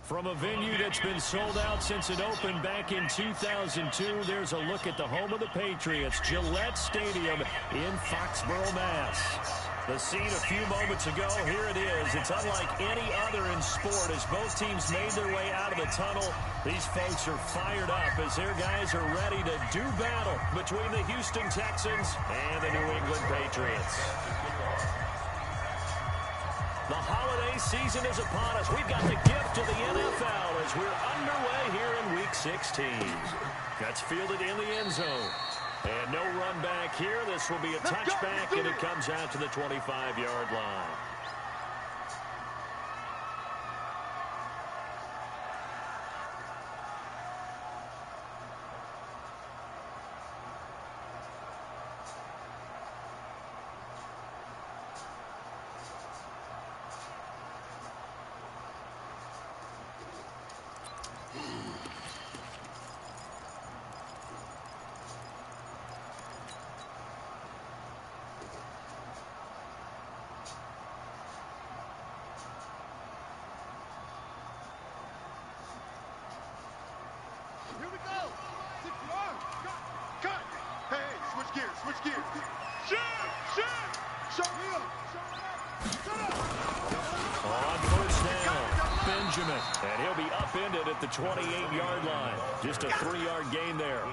From a venue that's been sold out since it opened back in 2002, there's a look at the home of the Patriots, Gillette Stadium in Foxborough, Mass. The scene a few moments ago, here it is. It's unlike any other in sport as both teams made their way out of the tunnel. These folks are fired up as their guys are ready to do battle between the Houston Texans and the New England Patriots. The holiday season is upon us. We've got the gift of the NFL as we're underway here in Week 16. That's fielded in the end zone. And no run back here. This will be a touchback, and it comes out to the 25-yard line. Switch gears. Shoot! Show him! On first down, Benjamin. And he'll be upended at the 28-yard line. Just a 3-yard gain there.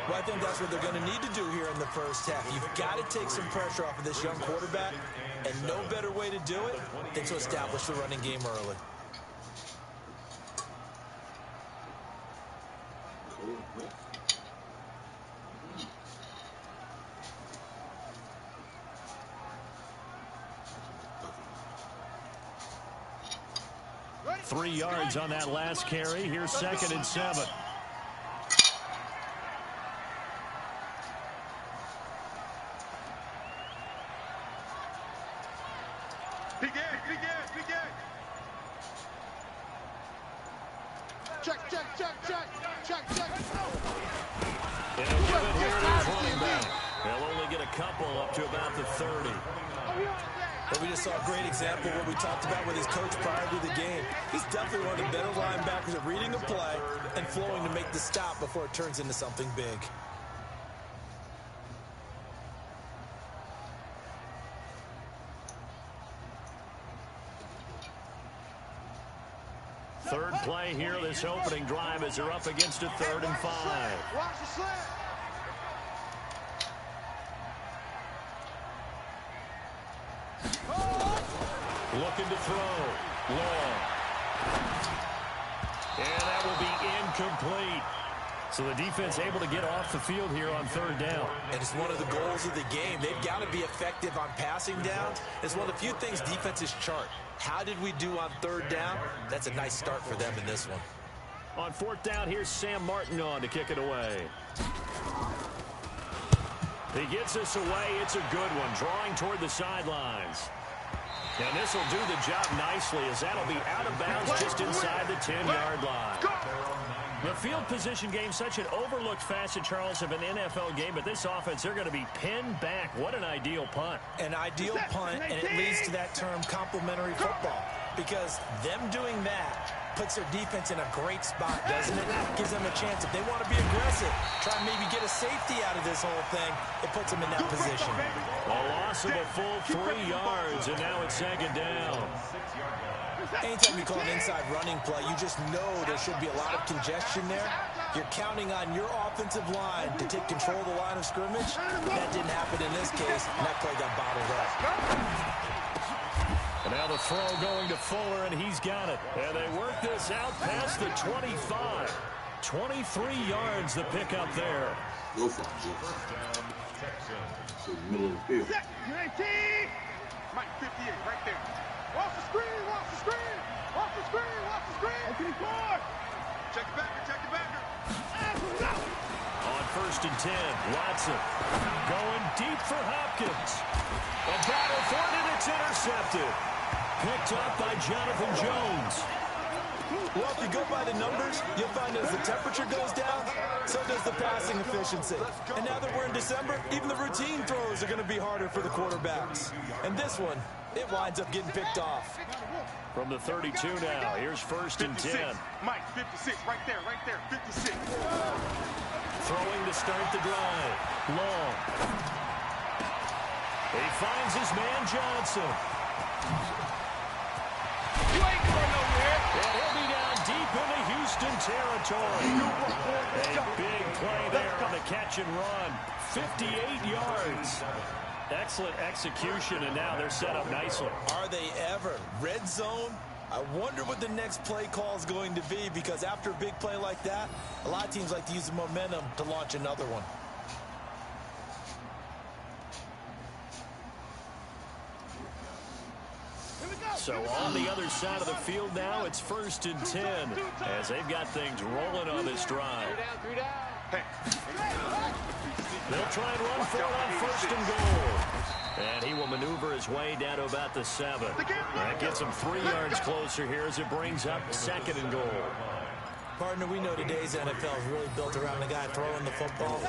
Well, I think that's what they're going to need to do here in the first half. You've got to take some pressure off of this young quarterback, and no better way to do it than to establish the running game early. Three yards on that last carry. Here's 2nd and 7. Begin. Check. And he'll give it here to his running back. They'll only get a couple up to about the 30. But we just saw a great example of what we talked about with his coach prior to the game. He's definitely one of the better linebackers at reading a play and flowing to make the stop before it turns into something big. Third play here, this opening drive as they're up against a 3rd and 5. Watch the slant. Looking to throw. Long. And that will be incomplete. So the defense able to get off the field here on 3rd down. And it's one of the goals of the game. They've got to be effective on passing downs. It's one of the few things defenses chart. How did we do on 3rd down? That's a nice start for them in this one. On 4th down, here's Sam Martin on to kick it away. He gets this away. It's a good one, drawing toward the sidelines. And this will do the job nicely as that'll be out of bounds just inside the 10-yard line. The field position game, such an overlooked facet, Charles, of an NFL game, but this offense, they're going to be pinned back. What an ideal punt. An ideal punt, and it leads to that term complementary football, because them doing that puts their defense in a great spot, doesn't it? Gives them a chance. If they want to be aggressive, try and maybe get a safety out of this whole thing, it puts them in that position. A loss of a full 3 yards, and now it's 2nd down. Anytime you call an inside running play, you just know there should be a lot of congestion there. You're counting on your offensive line to take control of the line of scrimmage. That didn't happen in this case, and that play got bottled up. And now the throw going to Fuller, and he's got it. And they work this out past the 25. 23 yards the pickup there. Go for it, so middle of the field. Mike 58 right there. Watch the screen. Check the backer. On 1st and 10, Watson going deep for Hopkins. A battle for it, and it's intercepted. Picked up by Jonathan Jones. Well, if you go by the numbers, you'll find that as the temperature goes down, so does the passing efficiency. And now that we're in December, even the routine throws are going to be harder for the quarterbacks. And this one, it winds up getting picked off. From the 32 now, here's 1st and 10. Mike, 56, right there, 56. Throwing to start the drive. Long. He finds his man Johnson. You ain't going nowhere. And he'll be down deep into Houston territory. A big play there on the catch and run. 58 yards. Excellent execution, and now they're set up nicely. Are they ever? Red zone? I wonder what the next play call is going to be, because after a big play like that, a lot of teams like to use the momentum to launch another one. So on the other side of the field now, it's 1st and 10 as they've got things rolling on this drive. They'll try and run for it on 1st and goal. And he will maneuver his way down to about the 7. That gets him 3 yards closer here as it brings up 2nd and goal. Partner, we know today's NFL is really built around the guy throwing the football.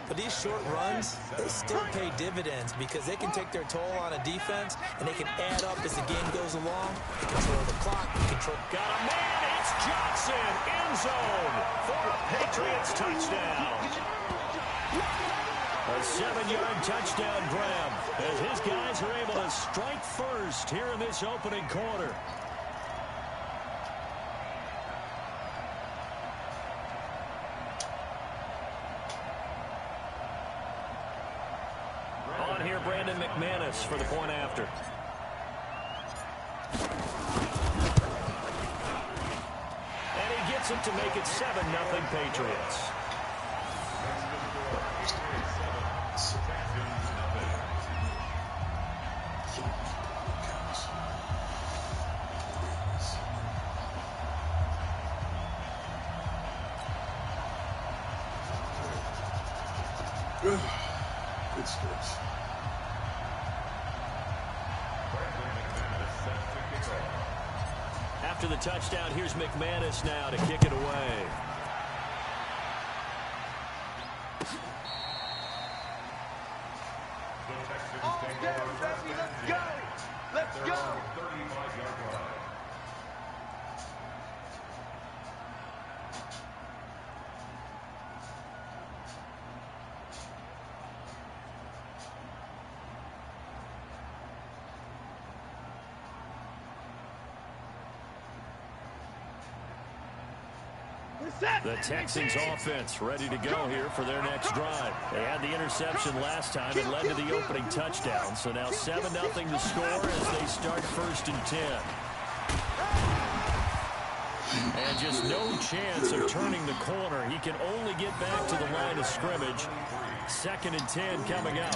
But these short runs, they still pay dividends because they can take their toll on a defense, and they can add up as the game goes along. Control the clock, control. Got a man, it's Johnson, end zone for a Patriots touchdown. A 7-yard touchdown grab as his guys are able to strike first here in this opening quarter. On here, Brandon McManus for the point after. And he gets it to make it 7-0 Patriots. Good stuff. After the touchdown, here's McManus now to kick it away. Let's go. The Texans offense ready to go here for their next drive. They had the interception last time and led to the opening touchdown. So now 7-0 to score as they start 1st and 10. And just no chance of turning the corner. He can only get back to the line of scrimmage. 2nd and 10 coming up.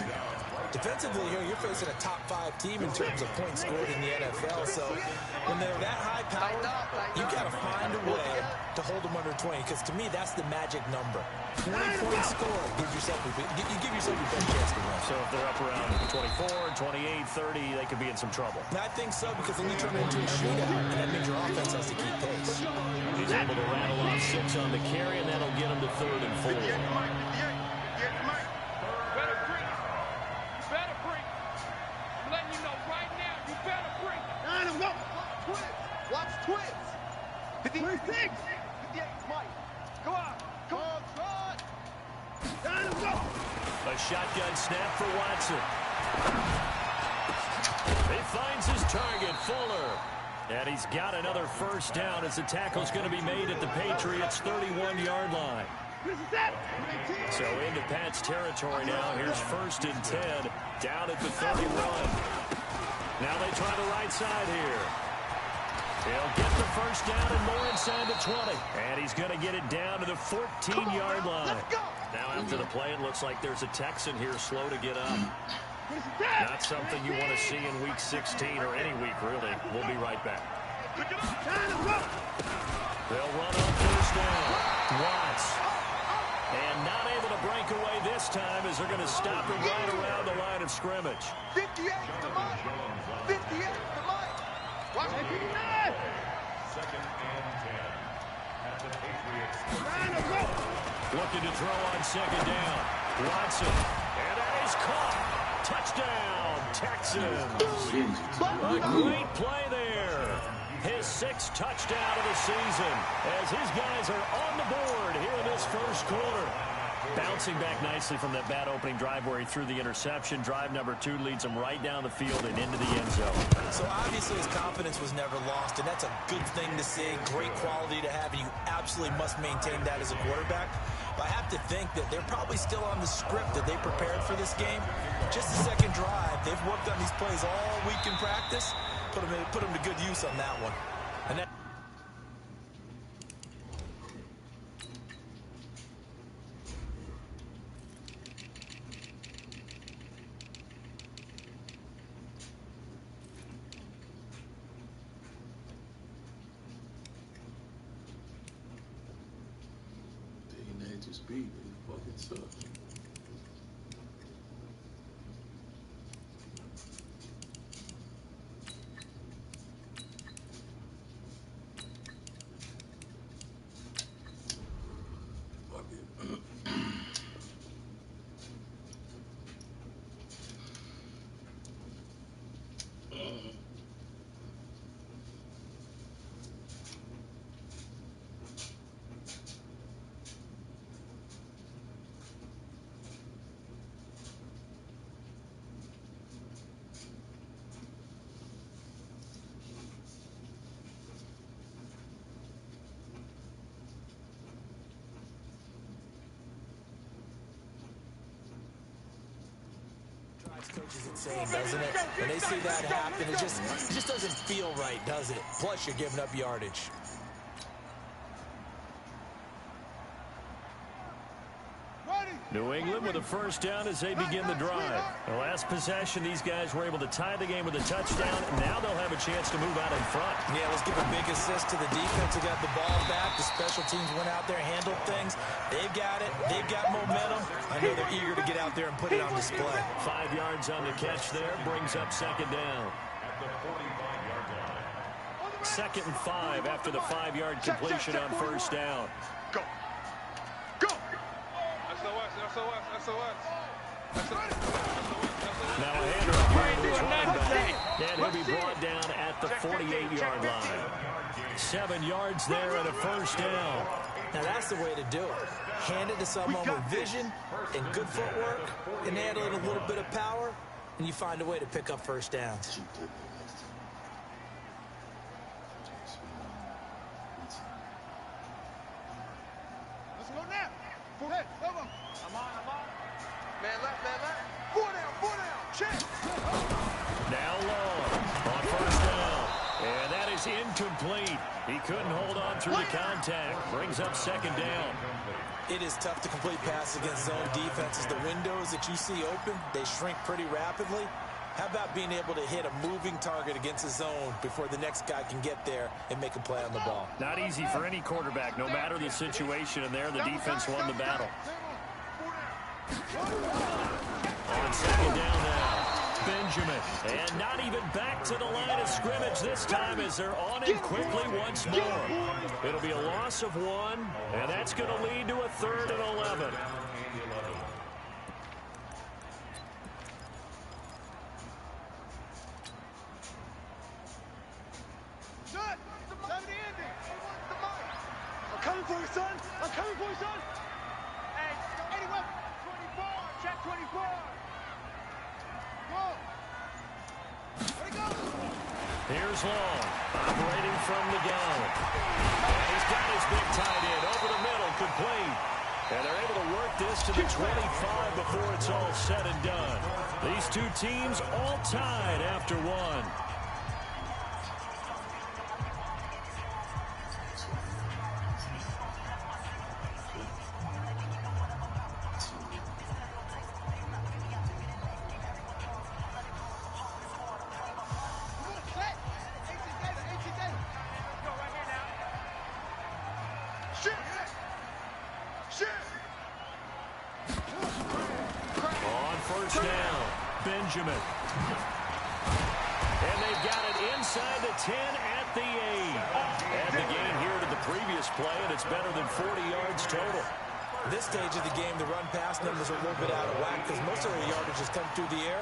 Defensively here, you're facing a top 5 team in terms of points scored in the NFL. So when they're that high powered, you got to find a way to hold them under 20. Because to me, that's the magic number. 20 points scored gives yourself you give yourself your best chance to win. So if they're up around 24, 28, 30, they could be in some trouble. And I think so, because then you turn it into a shootout, and that means your offense has to keep pace. He's able to rattle off 6 on the carry, and that'll get him to 3rd and 4. Watch twins. 56. 58, Mike. Go on. Come on, Trot. A shotgun snap for Watson. He finds his target, Fuller. And he's got another 1st down as the tackle's going to be made at the Patriots' 31-yard line. So into Pat's territory now. Here's 1st and 10 down at the 31. Now they try the right side here. He'll get the 1st down and more inside the 20. And he's going to get it down to the 14-yard line. Now after the play, it looks like there's a Texan here slow to get up. Not something you want to see in Week 16 or any week, really. We'll be right back. They'll run on 1st down. Watts. And not able to break away this time as they're going to stop him right around the line of scrimmage. 58 to Mike. 58 to Mike. Watch it. Looking to throw on second down. Watson. And that is caught. Touchdown, Texans. A great play there. His 6th touchdown of the season as his guys are on the board here in this first quarter. Bouncing back nicely from that bad opening drive where he threw the interception. Drive number 2 leads him right down the field and into the end zone. So obviously his confidence was never lost, and that's a good thing to see. Great quality to have, and you absolutely must maintain that as a quarterback. But I have to think that they're probably still on the script that they prepared for this game. Just the second drive, they've worked on these plays all week in practice. Put them to good use on that one. And that speed, it fucking sucks. Fuck it. coaches insane, doesn't it? When they see that happen, it just doesn't feel right, does it? Plus, you're giving up yardage. New England with a first down as they begin the drive. The last possession, these guys were able to tie the game with a touchdown. Now they'll have a chance to move out in front. Yeah, let's give a big assist to the defense who got the ball back. The special teams went out there, handled things. They've got it. They've got momentum. I know they're eager to get out there and put it on display. 5 yards on the catch there. Brings up second down. 2nd and 5 after the 5-yard completion on first down. Go. Go. SOS. Now a handoff by his running back. And he'll be brought down at the 48-yard line. 7 yards there and a first down. Now that's the way to do it. Hand it to someone with vision and good footwork, and add a little bit of power, and you find a way to pick up first downs. Let's go now. Hey, come on. I'm on. Man left. 4 down. Check. Now long on first down. And that is incomplete. He couldn't hold on through the contact. Brings up second down. It is tough to complete passes against zone defenses. The windows that you see open, they shrink pretty rapidly. How about being able to hit a moving target against a zone before the next guy can get there and make a play on the ball? Not easy for any quarterback, no matter the situation. And there, the defense won the battle. On second down now, Benjamin. And not even back to the line of scrimmage this time as they're on it quickly once more. It'll be a loss of 1, and that's going to lead to a 3rd and 11. I'm coming for you, son. Hey, 81, 24. Check 24. Go. Let it go. Here's Long, operating from the gun. And he's got his big tight end over the middle, complete. And they're able to work this to the 25 before it's all said and done. These two teams all tied after 1. Benjamin. And they've got it inside the 10 at the 8. And the gain here to the previous play, and it's better than 40 yards total. At this stage of the game, the run-pass numbers are a little bit out of whack because most of their yardage has come through the air.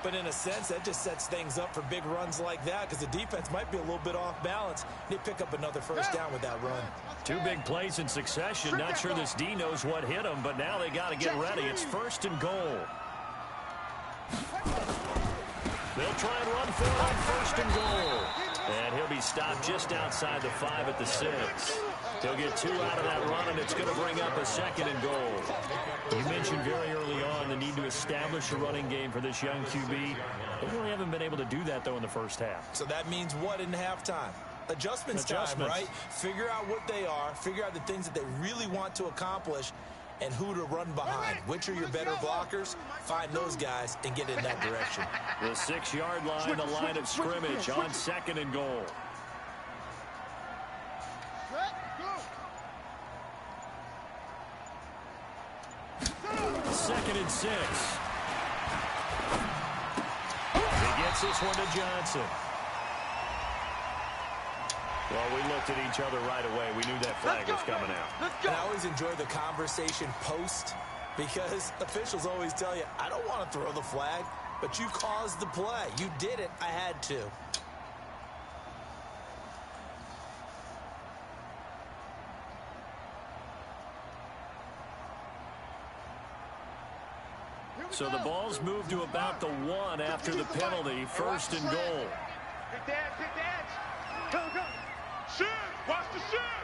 But in a sense, that just sets things up for big runs like that because the defense might be a little bit off balance. They pick up another first down with that run. 2 big plays in succession. Not sure this D knows what hit him, but now they got to get ready. It's 1st and goal. They'll try and run for it on 1st and goal. And he'll be stopped just outside the 5 at the 6. He'll get 2 out of that run, and it's going to bring up a 2nd and goal. You mentioned very early on the need to establish a running game for this young QB. They really haven't been able to do that, though, in the first half. So that means what in halftime? Adjustments time, right? Figure out what they are, figure out the things that they really want to accomplish, and who to run behind. Which are your better blockers? Find those guys and get in that direction. The 6-yard line, the line of scrimmage on 2nd and goal. Second and 6. He gets this one to Johnson. Well, we looked at each other right away. We knew that flag was coming out. And I always enjoy the conversation post because officials always tell you, I don't want to throw the flag, but you caused the play. You did it. I had to. So the ball's moved to about the 1 after the penalty. 1st and goal. Pick the edge. Go. Shoot. Watch the shoot.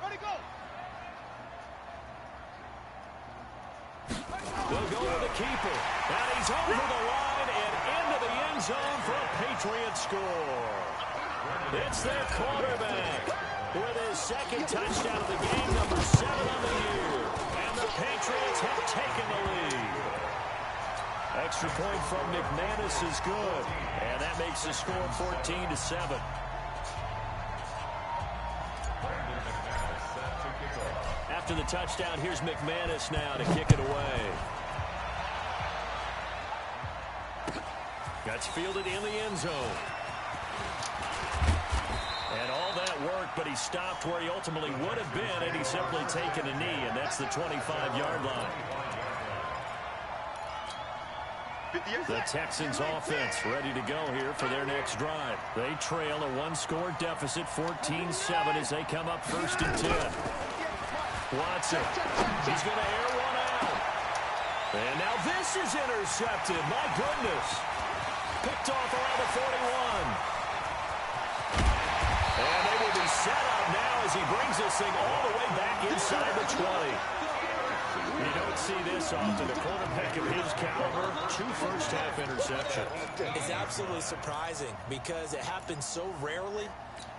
Ready, go. They'll go to the keeper. And he's over the line and into the end zone for a Patriot score. It's their quarterback with his 2nd touchdown of the game, number 7 on the year. And the Patriots have taken the lead. Extra point from McManus is good. And that makes the score 14-7. After the touchdown, here's McManus now to kick it away. That's fielded in the end zone. And all that work, but he stopped where he ultimately would have been, and he's simply taken a knee, and that's the 25-yard line. The Texans offense ready to go here for their next drive. They trail a 1-score deficit, 14-7, as they come up 1st and 10. Watson, he's going to air one out. And now this is intercepted. My goodness. Picked off around the 41. And they will be set up now as he brings this thing all the way back inside the 20. You don't see this often. A quarterback of his caliber, 2 first-half interceptions. It's absolutely surprising because it happens so rarely.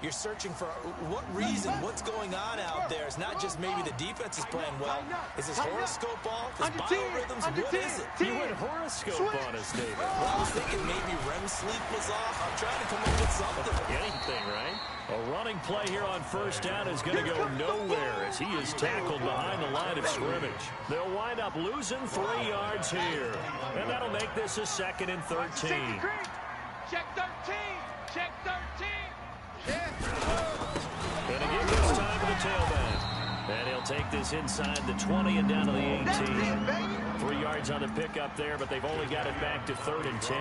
You're searching for what reason, what's going on out there. It's not just maybe the defense is playing well. Is his horoscope off? His biorhythms? What is it? You went horoscope on us, David. Well, I was thinking maybe REM sleep was off. I'm trying to come up with something. Anything, right? A running play here on 1st down is going to go nowhere as he is tackled behind the line of scrimmage. They'll wind up losing 3 yards here. And that'll make this a 2nd and 13. Check 13. Check 13. Going to give this time to the tailback. And he'll take this inside the 20 and down to the 18. 3 yards on the pickup there, but they've only got it back to 3rd and 10.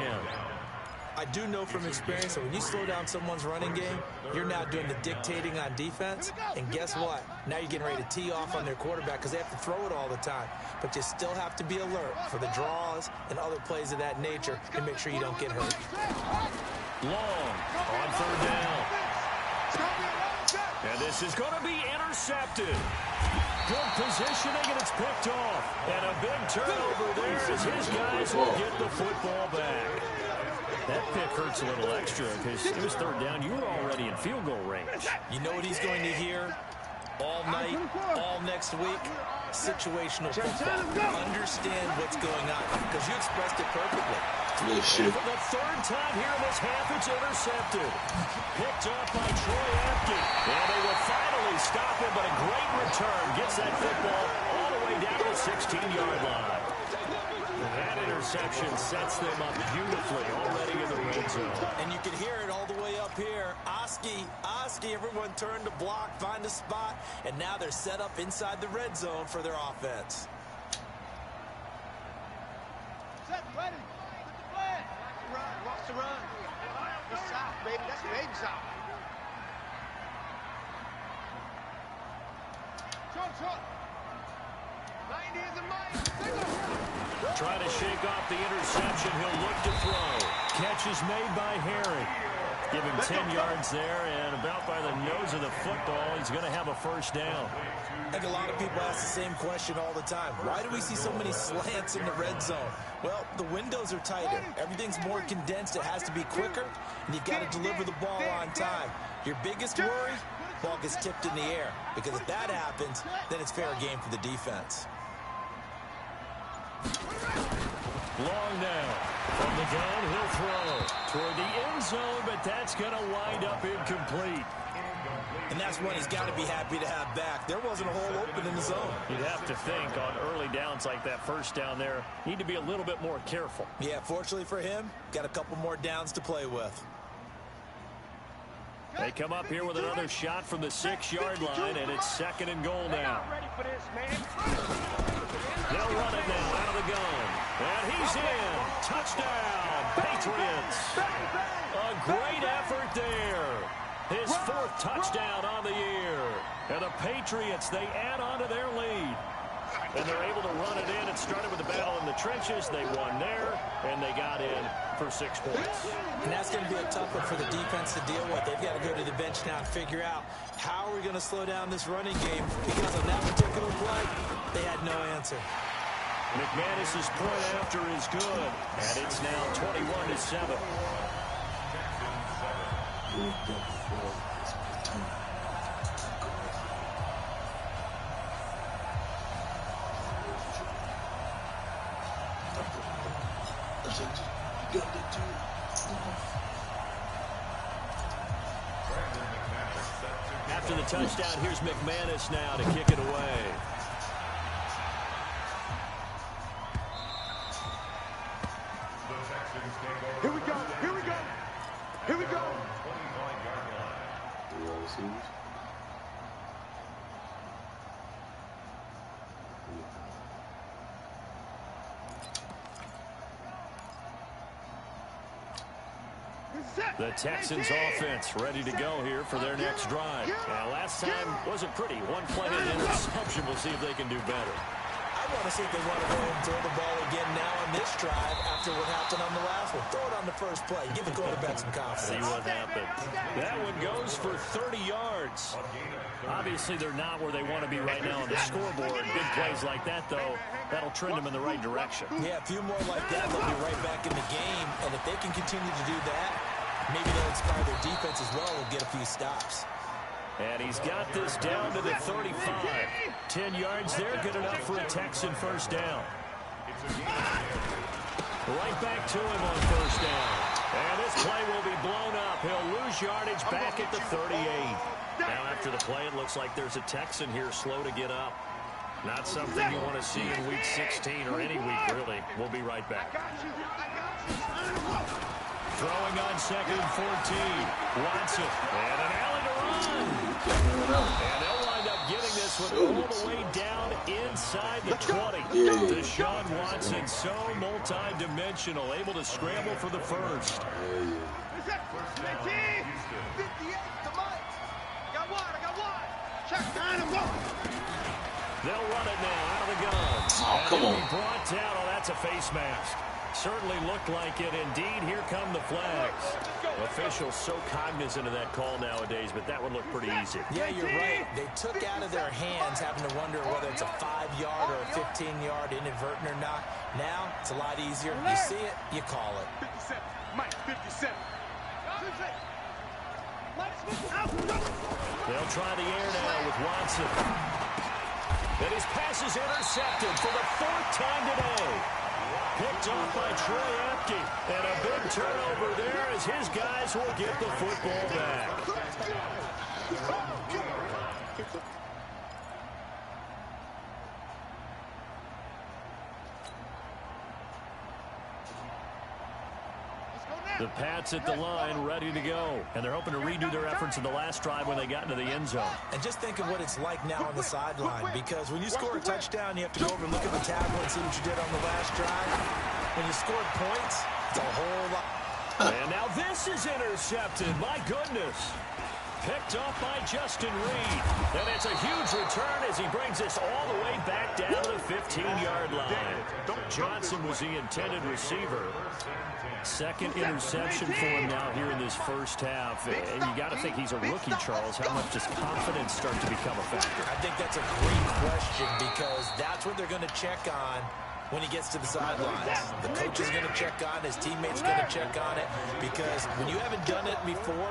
I do know from experience that when you slow down someone's running game, you're now doing the dictating on defense. And guess what? Now you're getting ready to tee off on their quarterback because they have to throw it all the time. But you still have to be alert for the draws and other plays of that nature and make sure you don't get hurt. Long on 3rd down. And this is going to be intercepted. Good positioning, and it's picked off. And a big turnover there as his guys will get the football back. That pick hurts a little extra because it was 3rd down. You were already in field goal range. You know what he's going to hear all night, all next week? Situational football. Understand what's going on because you expressed it perfectly. For the 3rd time here in this half, it's intercepted. Picked up by Troy Apke. And they will finally stop him, but a great return. Gets that football all the way down to the 16-yard line. That interception sets them up beautifully already in the red zone. And you can hear it all the way up here. Oski, everyone turned to block, find a spot, and now they're set up inside the red zone for their offense. Set, ready. Put the flag. Run, watch the run. It's south, baby. That's baby south. Short. 90 is a mile. Trying to shake off the interception. He'll look to throw. Catch is made by Harry. Give him 10 yards there, and about by the nose of the football, he's going to have a first down. I think a lot of people ask the same question all the time. Why do we see so many slants in the red zone? Well, the windows are tighter. Everything's more condensed. It has to be quicker, and you've got to deliver the ball on time. Your biggest worry, ball gets tipped in the air, because if that happens, then it's fair game for the defense. Long now. From the gun, he'll throw toward the end zone, but that's going to wind up incomplete. And that's one he's got to be happy to have back. There wasn't a hole open in the zone. You'd have to think on early downs like that first down there, need to be a little bit more careful. Yeah, fortunately for him, got a couple more downs to play with. They come up here with another shot from the 6-yard line, and it's 2nd and goal now. They'll run it now out of the gun. And he's in. Touchdown, Patriots. A great effort there. His 4th touchdown on the year. And the Patriots, they add on to their lead. And they're able to run it in. It started with the battle in the trenches. They won there, and they got in for 6 points. And that's going to be a tough one for the defense to deal with. They've got to go to the bench now and figure out how are we going to slow down this running game, because on that particular play, they had no answer. McManus's point after is good, and it's now 21-7. After the touchdown, here's McManus now to kick it away. Here we go. The Texans offense ready to go here for their next drive. Now, last time wasn't pretty. One play and an interception. We'll see if they can do better. I want to see if they want to go and throw the ball again now on this drive after what happened on the last one. Throw it on the first play. Give the quarterback some confidence. See what happens. That one goes for 30 yards. Obviously, they're not where they want to be right now on the scoreboard. Big plays like that, though, that'll trend them in the right direction. Yeah, a few more like that, they'll be right back in the game. And if they can continue to do that, maybe they'll inspire their defense as well and get a few stops. And he's got this down to the 35. 10 yards there, good enough for a Texan first down. Right back to him on first down. And this play will be blown up. He'll lose yardage back at the 38. Now after the play, it looks like there's a Texan here slow to get up. Not something you want to see in Week 16 or any week, really. We'll be right back. Throwing on 2nd and 14. Watson. And an alley to run. And they'll wind up getting this one all the way down inside the 20. Deshaun Watson, so multi-dimensional, able to scramble for the first. They'll run it now out of the gun. Oh, come on. Brought down. Oh, that's a face mask. Certainly looked like it. Indeed, here come the flags. Officials so cognizant of that call nowadays, but that would look pretty easy. Yeah, you're right. They took out of their hands having to wonder whether it's a 5-yard or a 15-yard inadvertent or not. Now, it's a lot easier. You see it, you call it. 57. Mike, 57. They'll try the air now with Watson. And his pass is intercepted for the 4th time today. Picked off by Troy Apke. And a big turnover there as his guys will get the football back. The Pats at the line, ready to go. And they're hoping to redo their efforts in the last drive when they got into the end zone. And just think of what it's like now on the sideline, because when you score a touchdown, you have to go over and look at the table and see what you did on the last drive. When you scored points, it's a whole lot. And now this is intercepted. My goodness. Picked up by Justin Reed. And it's a huge return as he brings us all the way back down to the 15-yard line. Johnson was the intended receiver. Second interception for him now here in this first half. And you got to think he's a rookie, Charles. How much does confidence start to become a factor? I think that's a great question, because that's what they're going to check on when he gets to the sidelines. The coach is going to check on, his teammates are going to check on it, because when you haven't done it before,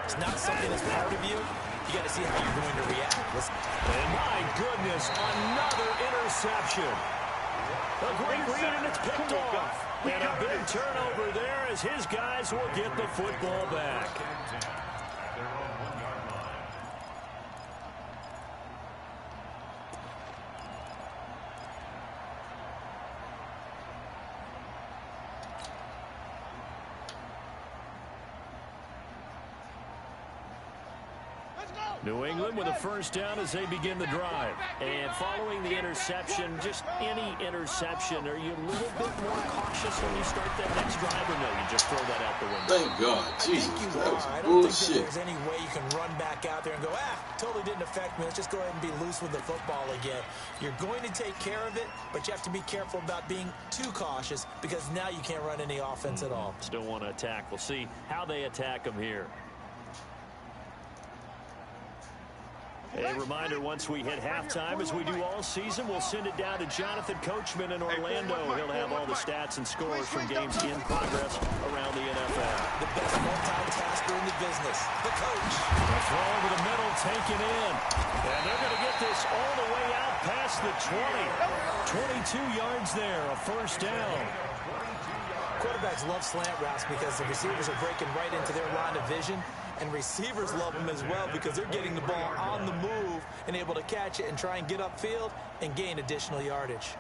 it's not something that's part of you. You got to see how you're going to react. And my goodness, another interception. A great read, and it's picked off. And a big turnover there as his guys will get the football back. New England with a first down as they begin the drive. And following the interception, just any interception, are you a little bit more cautious when you start that next drive, or no, you just throw that out the window? Thank God. Jesus, that was I don't bullshit. think that there's any way you can run back out there and go, totally didn't affect me. Let's just go ahead and be loose with the football again. You're going to take care of it, but you have to be careful about being too cautious, because now you can't run any offense at all. Still want to attack. We'll see how they attack them here. A reminder, once we hit halftime, as we do all season, we'll send it down to Jonathan Coachman in Orlando. He'll have all the stats and scores from games in progress around the NFL. The best multitasker in the business, the coach. The throw over the middle, taken in. And they're going to get this all the way out past the 20. 22 yards there, a first down. Quarterbacks love slant routes because the receivers are breaking right into their line of vision. And receivers love them as well, because they're getting the ball on the move and able to catch it and try and get upfield and gain additional yardage.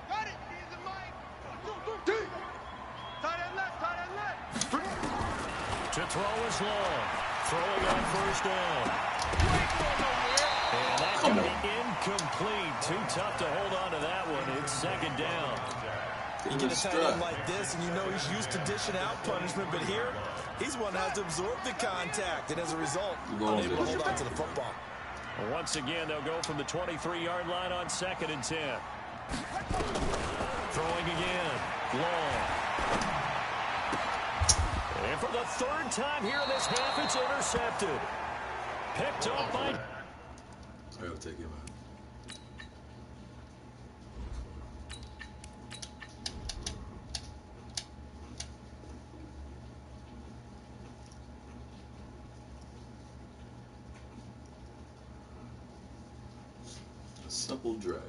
Got it. He's the mic. Tight end left. To throw is long. Throwing on first down. And that's going to be incomplete. Too tough to hold on to that one. It's second down. You get a tight end like this, and you know he's used to dishing out punishment, but here, he's one that has to absorb the contact, and as a result, unable to hold on to the football. Once again, they'll go from the 23-yard line on 2nd and 10. Throwing again. Long. And for the third time here in this half, it's intercepted. Picked up by... I gotta take him out. Simple drag.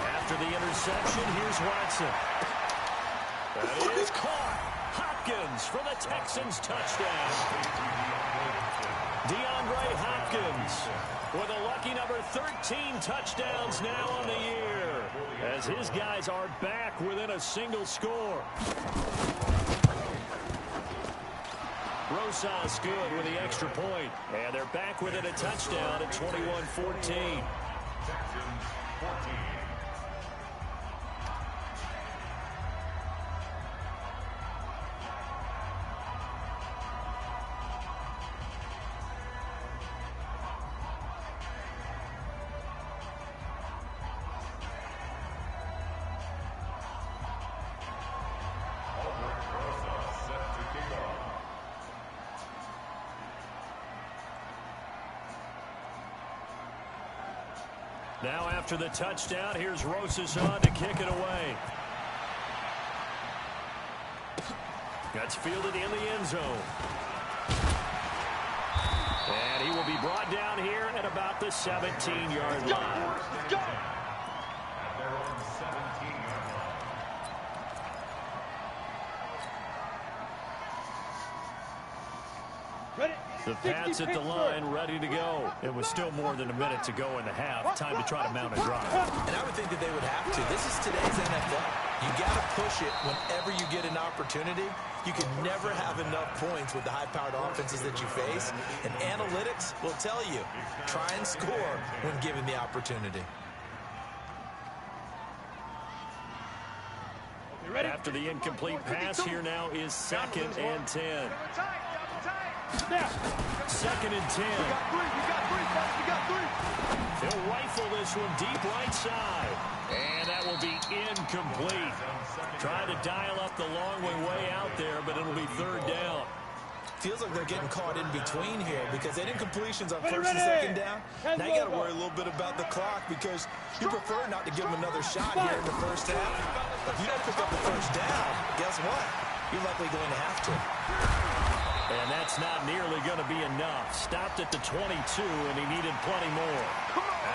After the interception, here's Watson. That is caught. Hopkins for the Texans touchdown. DeAndre Hopkins with a lucky number 13 touchdowns now on the year, as his guys are back within a single score. Rosas good with the extra point, and they're back within a touchdown at 21-14. Now after the touchdown, here's Rosas on to kick it away. That's fielded in the end zone. And he will be brought down here at about the 17-yard line. Go! The Pats at the line, ready to go. It was still more than a minute to go in the half. Time to try to mount a drive. And I would think that they would have to. This is today's NFL. You got to push it whenever you get an opportunity. You can never have enough points with the high-powered offenses that you face. And analytics will tell you, try and score when given the opportunity. After the incomplete pass, here now is 2nd and 10. Second and 10. You got three. They'll rifle this one deep right side. And that will be incomplete. Trying to dial up the long way out there, but it'll be 3rd down. Feels like they're getting caught in between here because they did incompletions on 1st and 2nd down. Now you got to worry a little bit about the clock because you prefer not to give them another shot here in the first half. If you don't pick up the 1st down, guess what? You're likely going to have to. And that's not nearly going to be enough. Stopped at the 22, and he needed plenty more.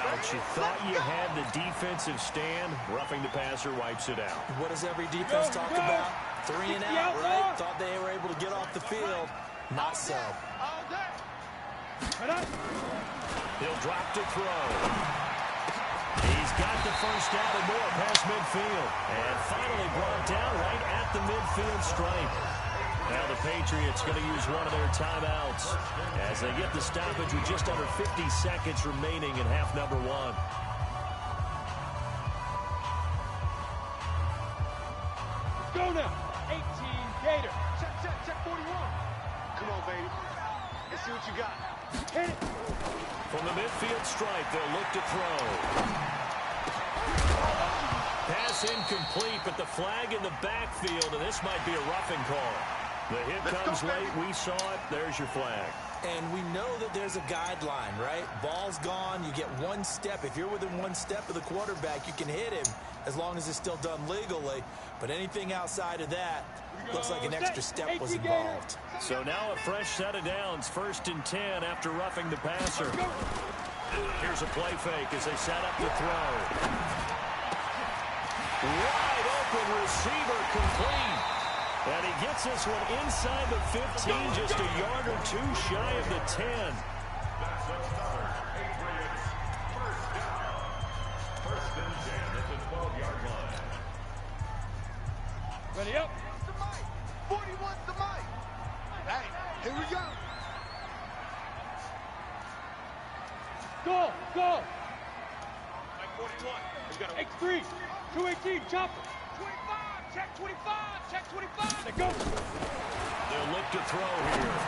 Ouch, you thought you had the defensive stand. Roughing the passer wipes it out. What does every defense talk about? 3 and out, right? Thought they were able to get off the field. Not so. He'll drop to throw. He's got the 1st down and more past midfield. And finally brought down right at the midfield stripe. Now the Patriots going to use one of their timeouts as they get the stoppage with just under 50 seconds remaining in half number 1. Go now. 18 Gator. Check 41. Come on, baby. Let's see what you got. Hit it. From the midfield stripe, they'll look to throw. Pass incomplete, but the flag in the backfield, and this might be a roughing call. The hit comes late. We saw it. There's your flag. And we know that there's a guideline, right? Ball's gone. You get 1 step. If you're within 1 step of the quarterback, you can hit him as long as it's still done legally. But anything outside of that, looks like an extra step was involved. So now a fresh set of downs. 1st and 10 after roughing the passer. Here's a play fake as they set up the throw. Wide open receiver complete. And he gets this one inside the 15, just a yard or 2 shy of the 10. Ready up. 41's the mic. Hey, here we go. Go. Mike 41. X3. 218. Chopper. 25. Check 25. Let go. They'll look to throw here.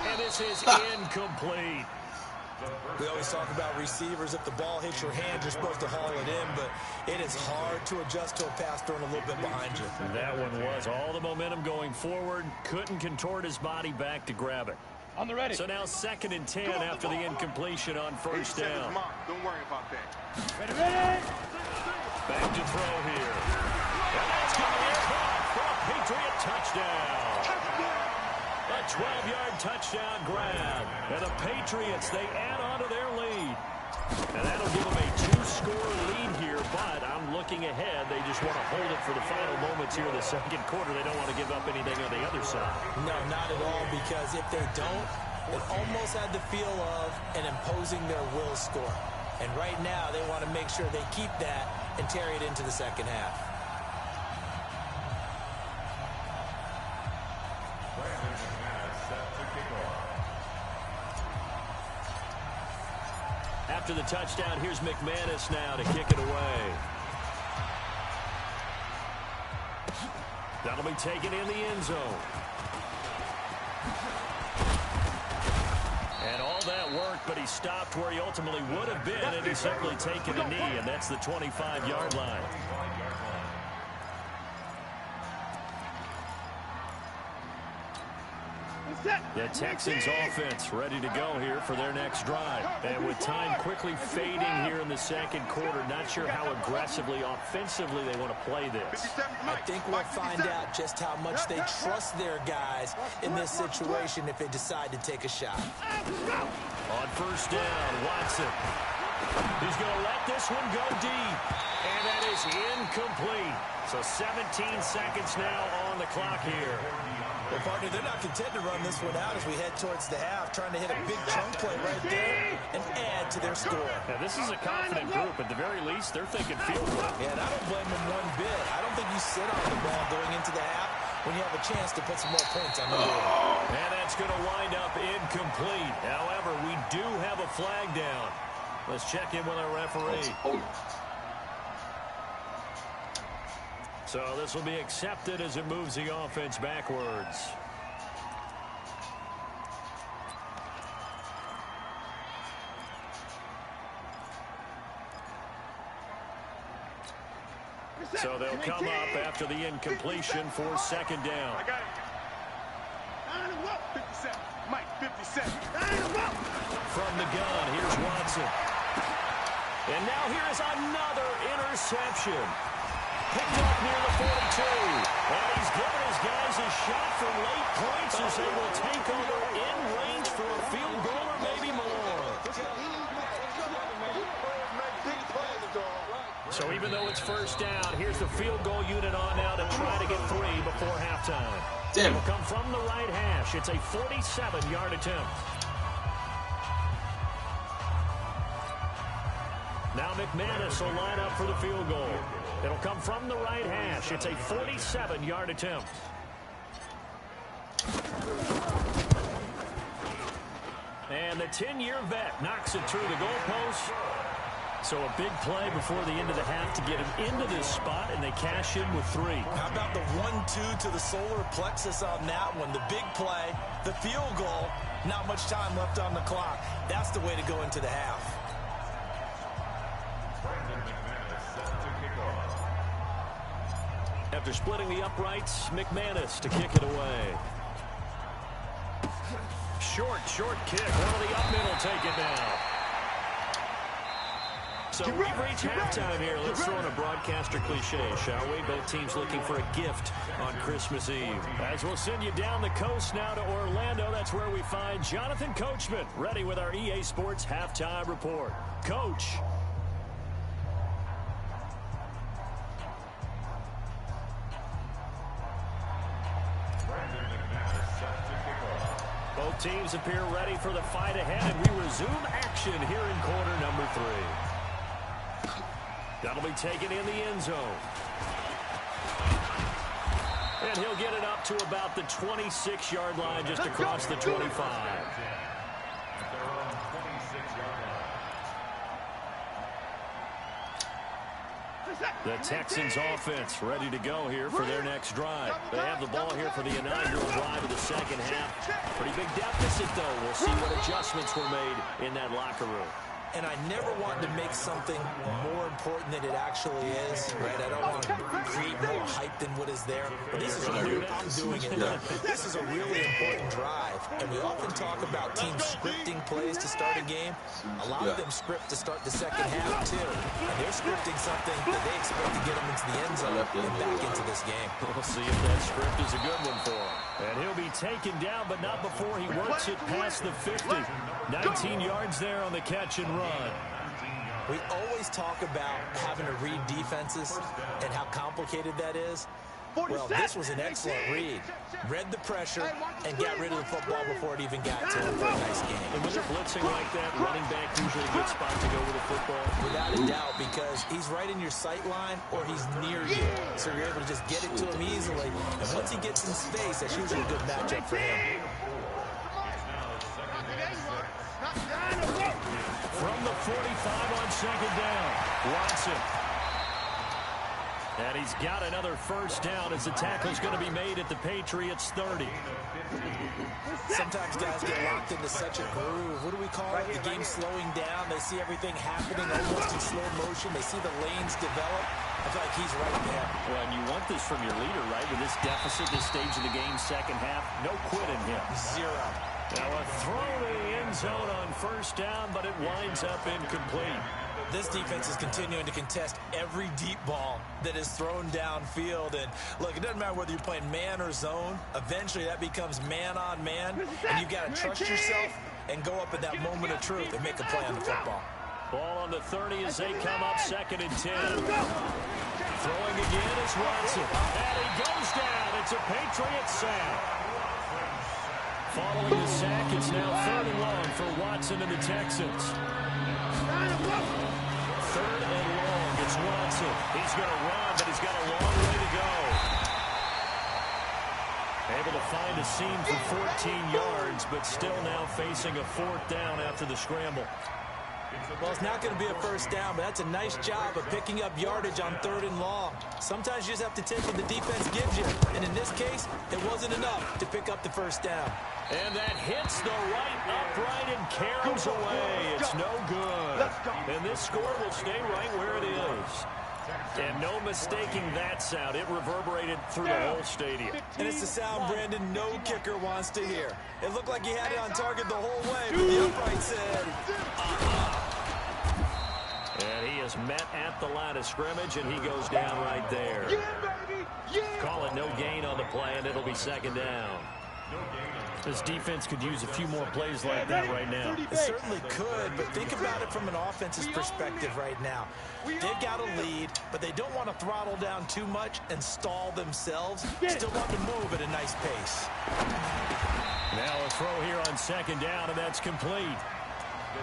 And this is incomplete. We always talk about receivers. If the ball hits your hand, you're supposed to haul it in, but it is hard to adjust to a pass thrown a little bit behind you. That one was all the momentum going forward. Couldn't contort his body back to grab it. On the ready. So now 2nd and 10 after the incompletion on 1st down. Don't worry about that. Ready. Back to throw here. And that's going to be caught for a Patriot touchdown. A 12-yard touchdown grab. And the Patriots, they add on to their lead. And that'll give them a 2-score lead here, but I'm looking ahead. They just want to hold it for the final moments here in the 2nd quarter. They don't want to give up anything on the other side. No, not at all, because if they don't, it almost had the feel of an imposing their will score. And right now, they want to make sure they keep that and carry it into the 2nd half. After the touchdown, here's McManus now to kick it away. That'll be taken in the end zone. And all that work, but he stopped where he ultimately would have been, and he's simply taken a knee, and that's the 25-yard line. Set. The Texans offense ready to go here for their next drive. And with time quickly fading here in the second quarter, not sure how aggressively, offensively they want to play this. I think we'll find out just how much they trust their guys in this situation if they decide to take a shot. On first down, Watson. He's going to let this one go deep. And that is incomplete. So 17 seconds now on the clock here. Well, partner, they're not content to run this one out as we head towards the half, trying to hit a big chunk play right there and add to their score. Now, this is a confident group. At the very least, they're thinking field goal. Yeah, and I don't blame them one bit. I don't think you sit on the ball going into the half when you have a chance to put some more points on the board. And that's going to wind up incomplete. However, we do have a flag down. Let's check in with our referee. So this will be accepted as it moves the offense backwards. So they'll come up after the incompletion for second down. I got it. 57. Mike, 57. From the gun, here's Watson. And now here is another interception. Picked up near the 42. And he's given his guys a shot for late points as they will take over in range for a field goal or maybe more. So even though it's first down, here's the field goal unit on now to try to get 3 before halftime. It will come from the right hash. It's a 47-yard attempt. Now McManus will line up for the field goal. It'll come from the right hash. It's a 47-yard attempt. And the 10-year vet knocks it through the goalpost. So a big play before the end of the half to get him into this spot, and they cash in with 3. How about the 1-2 to the solar plexus on that one? The big play, the field goal, not much time left on the clock. That's the way to go into the half. After splitting the uprights, McManus to kick it away. Short kick. One of the up middle take it down. So we've reached halftime here. Let's throw in a broadcaster cliche, shall we? Both teams looking for a gift on Christmas Eve. As we'll send you down the coast now to Orlando, that's where we find Jonathan Coachman, ready with our EA Sports Halftime Report. Coach. Both teams appear ready for the fight ahead, and we resume action here in quarter number 3. That'll be taken in the end zone. And he'll get it up to about the 26-yard line, just across the 25. The Texans offense ready to go here for their next drive. They have the ball here for the inaugural drive of the second half. Pretty big deficit, though. We'll see what adjustments were made in that locker room. And I never want to make something more important than it actually is, right? I don't want to create more hype than what is there. But this is I'm doing it. This is a really important drive. And we often talk about teams scripting plays to start a game. A lot of them script to start the second half, too. And they're scripting something that they expect to get them into the end zone and back into this game. We'll see if that script is a good one for him. And he'll be taken down, but not before he works it past the 50. 19 yards there on the catch and run. We always talk about having to read defenses and how complicated that is. Well, this was an excellent read. Read the pressure and got rid of the football before it even got to him for a nice game. And when they're blitzing like that, running back usually a good spot to go with the football. Without a doubt, because he's right in your sight line or he's near you. So you're able to just get it to him easily. And once he gets in space, that's usually a good matchup for him. From the 45 on second down, Watson. And he's got another first down as the tackle's going to be made at the Patriots 30. Sometimes guys get locked into such a groove. What do we call it? The game's slowing down. They see everything happening almost in slow motion. They see the lanes develop. I feel like he's right there. Well, and you want this from your leader, right? With this deficit, this stage of the game, second half, no quit in him. Zero. Now a throw in the end zone on first down, but it winds up incomplete. This defense is continuing to contest every deep ball that is thrown downfield. And look, it doesn't matter whether you're playing man or zone. Eventually that becomes man on man. And you've got to trust yourself and go up at that moment of truth and make a play on the football. Ball on the 30 as they come up 2nd and 10. Throwing again is Watson. And he goes down. It's a Patriots sack. Following the sack, it's now 3rd and long for Watson and the Texans. 3rd and long. It's Watson. He's going to run, but he's got a long way to go. Able to find a seam for 14 yards, but still now facing a 4th down after the scramble. Well, it's not going to be a first down, but that's a nice job of picking up yardage on 3rd and long. Sometimes you just have to take what the defense gives you. And in this case, it wasn't enough to pick up the first down. And that hits the right upright and carries away. It's no good. And this score will stay right where it is. And no mistaking that sound. It reverberated through the whole stadium. And it's the sound, Brandon, no kicker wants to hear. It looked like he had it on target the whole way, but the upright said, And he is met at the line of scrimmage, and he goes down right there. Call it no gain on the play, and it'll be 2nd down. This defense could use a few more plays like that right now. It certainly could, but think about it from an offense's perspective right now. They've got a lead, but they don't want to throttle down too much and stall themselves. Still want to move at a nice pace. Now a throw here on 2nd down, and that's complete.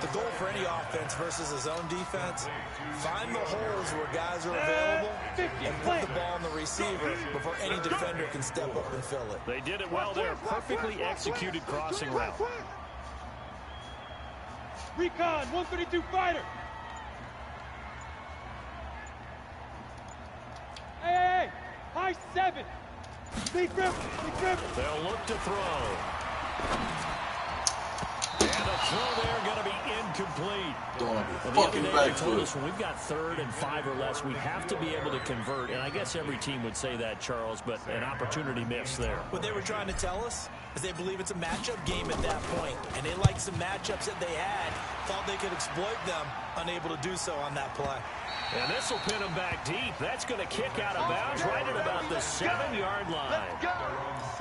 The goal for any offense versus a zone defense, find the holes where guys are available and put the ball on the receiver before any defender can step up and fill it. They did it well there. Perfectly executed crossing route. Recon, 132 fighter. Hey, high 7. Big grip, big grip. They'll look to throw. And the throw there going to be incomplete. Don't have a Well, fucking the other day they told backfoot. us when we've got 3rd and 5 or less, we have to be able to convert. And I guess every team would say that, Charles, but an opportunity missed there. What they were trying to tell us is they believe it's a matchup game at that point, and they liked some matchups that they had, thought they could exploit them, unable to do so on that play. And this will pin him back deep. That's going to kick out of bounds right at about the 7-yard line.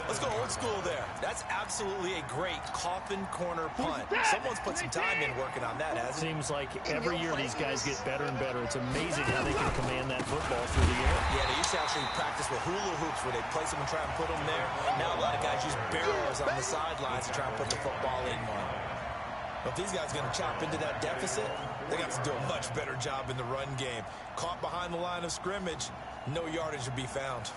Let's go old school there. That's absolutely a great coffin corner punt. Someone's put some time in working on that, hasn't it? Seems like every year these guys get better and better. It's amazing how they can command that football through the air. Yeah, they used to actually practice with hula hoops where they place them and try and put them there. Now a lot of guys use barrels on the sidelines to try and put the football in more. But if these guys are going to chop into that deficit, they got to do a much better job in the run game. Caught behind the line of scrimmage, no yardage to be found.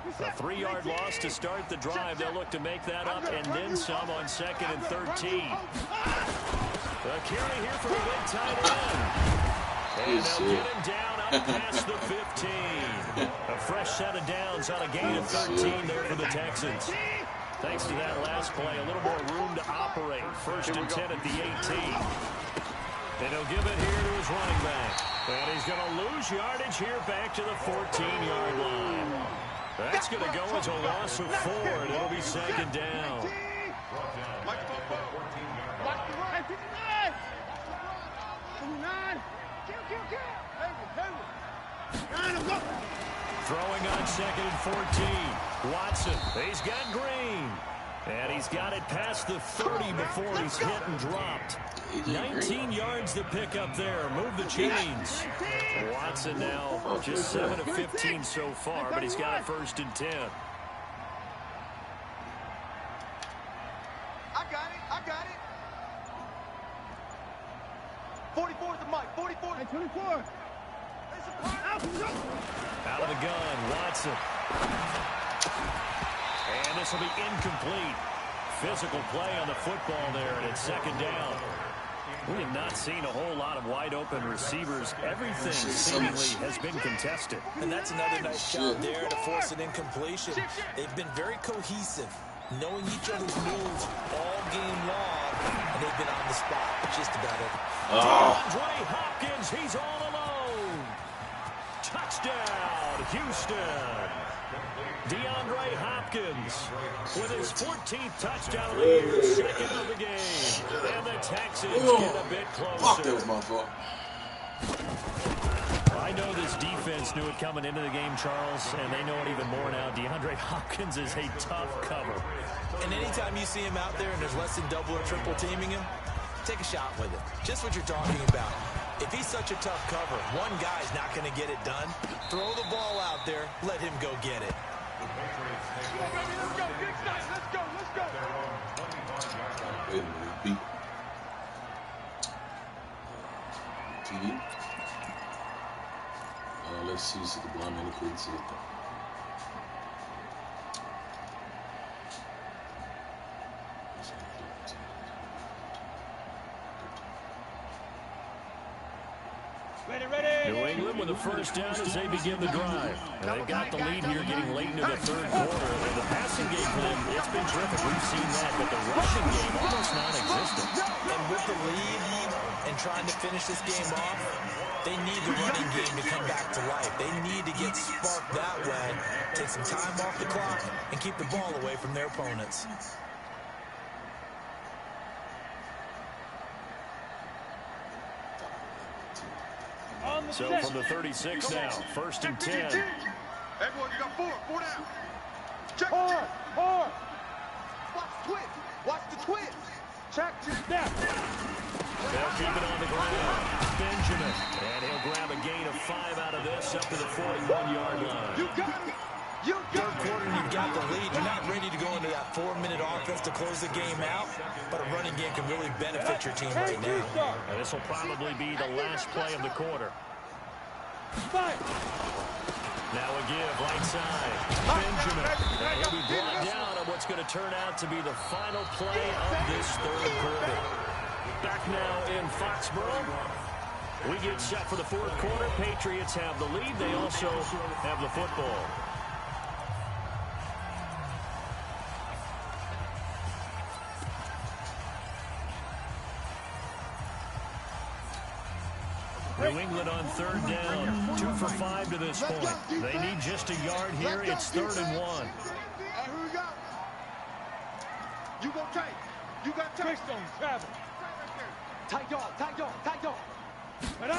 A 3-yard loss to start the drive. They'll look to make that up and then some on 2nd and 13. The carry here for the big tight end. And they'll get him down up past the 15. A fresh set of downs on a gain of 13 there for the Texans. Thanks to that last play, a little more room to operate. 1st and 10 at the 18. And he'll give it here to his running back. And he's going to lose yardage here back to the 14-yard line. That's going to go as a loss of 4, and it'll be 2nd down. Throwing on 2nd and 14. Watson, he's got Green. And he's got it past the 30 before he's hit and dropped. 19 yards to pick up there. Move the chains. Watson now just 7 of 15 so far, but he's got a 1st and 10. I got it. 44 is the mic, 44. Hey, 24. Out of the gun, Watson. And this will be incomplete. Physical play on the football there, and it's 2nd down. We have not seen a whole lot of wide-open receivers. Everything seemingly has been contested. And that's another nice job there to force an incompletion. They've been very cohesive, knowing each other's moves all game long, and they've been on the spot just about every. DeAndre Hopkins, he's all alone. Touchdown, Houston. DeAndre Hopkins with his 14th touchdown lead, the second of the game. And the Texans get a bit closer. Fuck, that was my fault. I know this defense knew it coming into the game, Charles, and they know it even more now. DeAndre Hopkins is a tough cover. And anytime you see him out there and there's less than double or triple teaming him, take a shot with it. Just what you're talking about. If he's such a tough cover, one guy's not going to get it done. Throw the ball out there. Let him go get it. Let's go, big time. Let's go, let's go. Wait a minute, beat. TV. Let's see se the blind man couldn't see it. Ready. New England with a first down as they begin the drive. And they've got the lead here getting late into the third quarter. And the passing game for them, it's been terrific. We've seen that, but the rushing game almost non-existent. And with the lead and trying to finish this game off, they need the running game to come back to life. They need to get sparked that way, take some time off the clock, and keep the ball away from their opponents. So from the 36 now, first and 10. Everyone, you got four down. Check. Hard. Watch the twist. Check. Snap. They'll keep it on the ground. Benjamin. And he'll grab a gain of 5 out of this up to the 41-yard line. You got it. Third quarter, you've got the lead. You're not ready to go into that 4-minute offense to close the game out, but a running game can really benefit your team right now. And this will probably be the last play of the quarter. Now a give, right side. Benjamin. And he'll be brought down on what's going to turn out to be the final play of this third quarter. Back now in Foxborough. We get set for the fourth quarter. Patriots have the lead. They also have the football. New England on third down, 2 for 5 to this point. They need just a yard here. It's 3rd and 1. Who we got? You gonna take? You got take? Travel. Tight dog. They'll run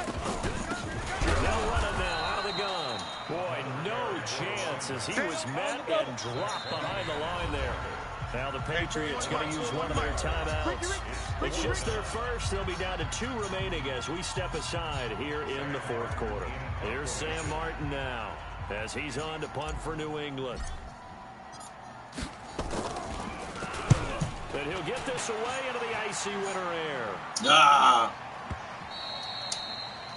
it now out of the gun. Boy, no chance as he was met and dropped behind the line there. Now the Patriots going to use one of their timeouts. It's just their first. They'll be down to 2 remaining as we step aside here in the fourth quarter. Here's Sam Martin now as he's on to punt for New England. And he'll get this away into the icy winter air.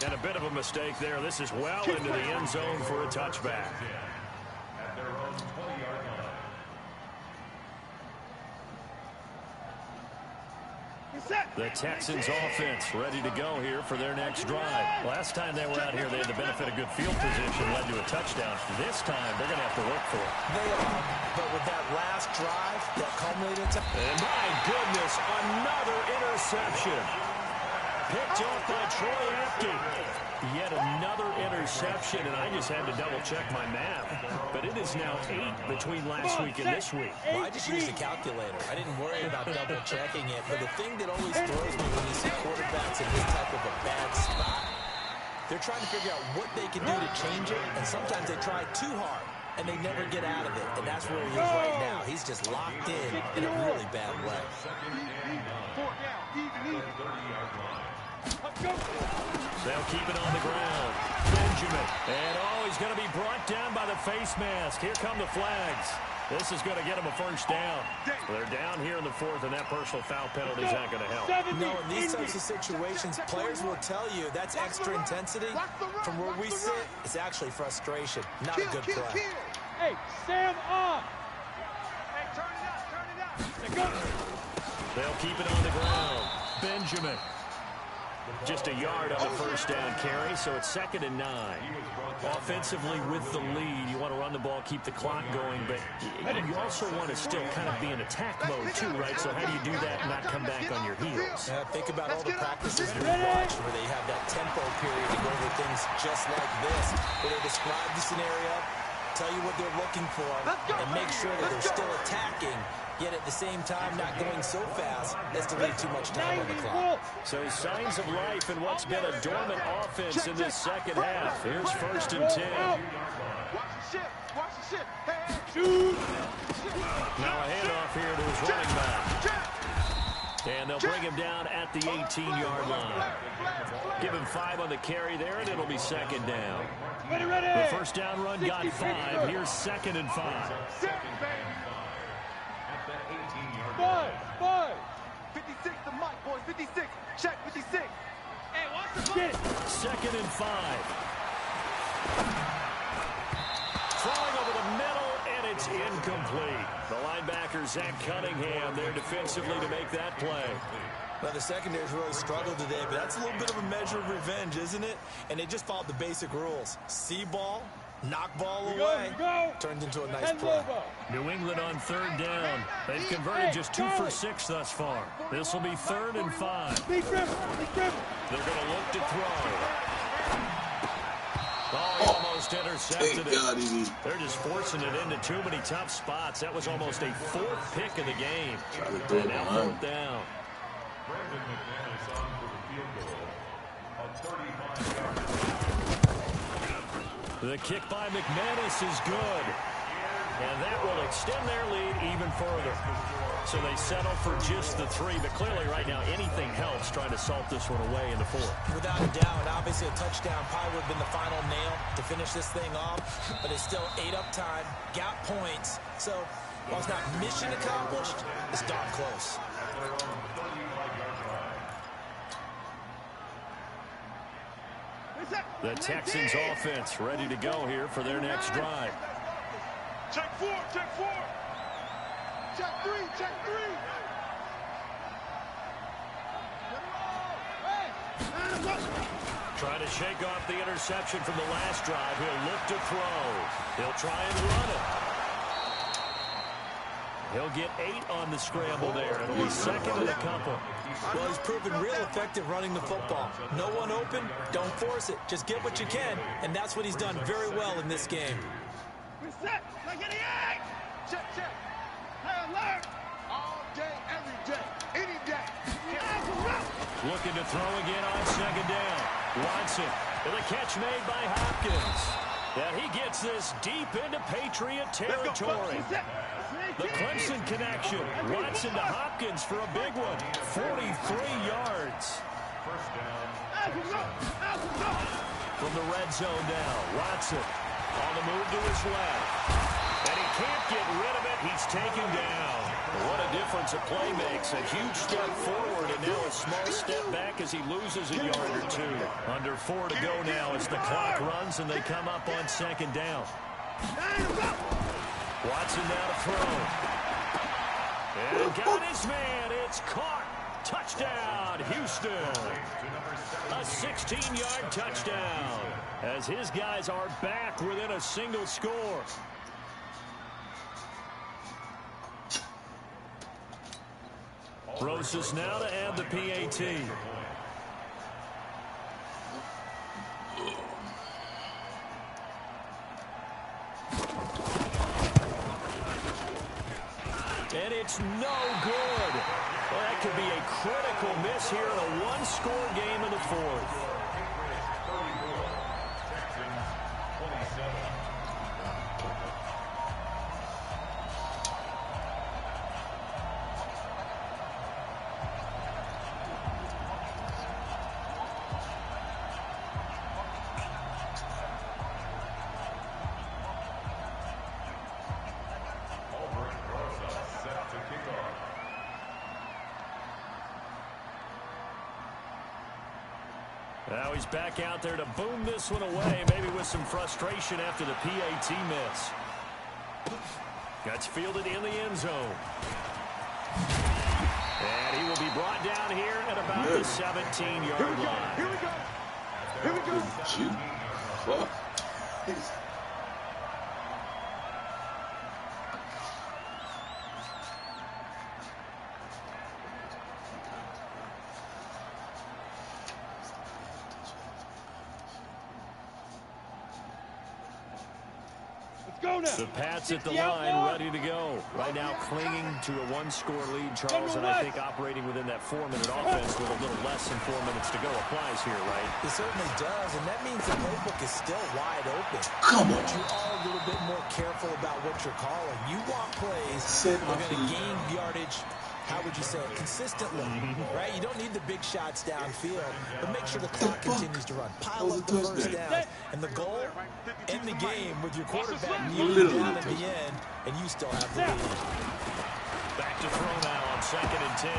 And a bit of a mistake there. This is well into the end zone for a touchback. The Texans offense ready to go here for their next drive. Last time they were out here, they had the benefit of good field position, led to a touchdown. This time, they're going to have to work for it. They are, but with that last drive, that culminated to... And my goodness, another interception. Picked off by Troy Apke. Yet another interception, and I just had to double-check my math. But it is now 8 between last week and this week. Well, I just used a calculator. I didn't worry about double-checking it. But the thing that always throws me when you see quarterbacks in this type of a bad spot, they're trying to figure out what they can do to change it, and sometimes they try too hard, and they never get out of it. And that's where he is right now. He's just locked in a really bad way. 4 down, even. They'll keep it on the ground. Benjamin. And he's going to be brought down by the face mask. Here come the flags. This is going to get him a first down. They're down here in the fourth, and that personal foul penalty is not going to help. No, in these types of situations, players will tell you that's extra intensity. From where we sit, it's actually frustration, not a good play. Hey, Sam on. Hey, turn it up. They'll keep it on the ground. Benjamin. Just a yard on the first down carry, so it's 2nd and 9. Offensively with the lead, you want to run the ball, keep the clock going, but you also want to still kind of be in attack mode too, right? So how do you do that and not come back on your heels? Yeah, think about all the practices we watch where they have that tempo period to go over things just like this, where they describe the scenario, tell you what they're looking for, and make sure that they're still attacking, yet at the same time not going so fast as to leave too much time on the clock. So signs of life in what's been a dormant offense in this second half. Here's 1st and 10. Watch the ship. Watch the ship. Hey, shoot. Now a handoff here to his running back. And they'll bring him down at the 18-yard line. Give him 5 on the carry there, and it'll be 2nd down. The first down run got 5. Here's 2nd and 5. 5. 56 to Mike, boys. 56. Check 56. Hey, watch the ball. 2nd and 5. Throwing over the middle, and it's incomplete. The linebacker, Zach Cunningham, there defensively to make that play. Well, the secondary's really struggled today, but that's a little bit of a measure of revenge, isn't it? And they just followed the basic rules. See ball, knock ball away, turned into a nice play. New England on 3rd down. They've converted just 2 for 6 thus far. This will be 3rd and 5. They're going to look to throw. Oh, he almost intercepted it. They're just forcing it into too many tough spots. That was almost a 4th pick of the game. And now 4th down. The kick by McManus is good. And that will extend their lead even further. So they settle for just the 3. But clearly right now anything helps trying to salt this one away in the 4th. Without a doubt, obviously a touchdown probably would have been the final nail to finish this thing off. But it's still 8 up time, got points. So while it's not mission accomplished, it's darn close. The Texans offense ready to go here for their next drive. Check 4. Check 4. Check 3. Check 3. Trying to shake off the interception from the last drive. He'll look to throw. He'll try and run it. He'll get 8 on the scramble there. It'll be 2nd and a couple. Well, he's proven real effective running the football. No one open, don't force it. Just get what you can, and that's what he's done very well in this game. Set. Like any egg. Check. High alert. All day, every day, any day. Looking to throw again on 2nd down. Watson. And the catch made by Hopkins. And he gets this deep into Patriot territory. The Clemson connection. Watson to Hopkins for a big one. 43 yards. From the red zone now. Watson on the move to his left. And he can't get rid of it. He's taken down. What a difference a play makes. A huge step forward and now a small step back as he loses a yard or 2. Under 4 to go now as the clock runs and they come up on 2nd down. Watson now to throw. And got his man. It's caught. Touchdown, Houston. A 16-yard touchdown as his guys are back within a single score. Rosas now to add the PAT. And it's no good. Well, that could be a critical miss here in a one-score game in the 4th. Now he's back out there to boom this one away, maybe with some frustration after the PAT miss. That's fielded in the end zone. And he will be brought down here at about the 17-yard line. Here we go. Here we go. Shoot. Fuck. Go now. The Pats at the line, ready to go. Right now clinging to a one-score lead, Charles, and I think operating within that 4-minute offense with a little less than 4 minutes to go applies here, right? It certainly does, and that means the playbook is still wide open. Come on. But you are a little bit more careful about what you're calling. You want plays that are going to gain yardage, how would you say it, consistently, right? You don't need the big shots downfield, but make sure the clock continues to run. Pile up the first down, and the goal, end the game with your quarterback kneeling down at the end, and you still have the lead. Back to throw now on 2nd and 10.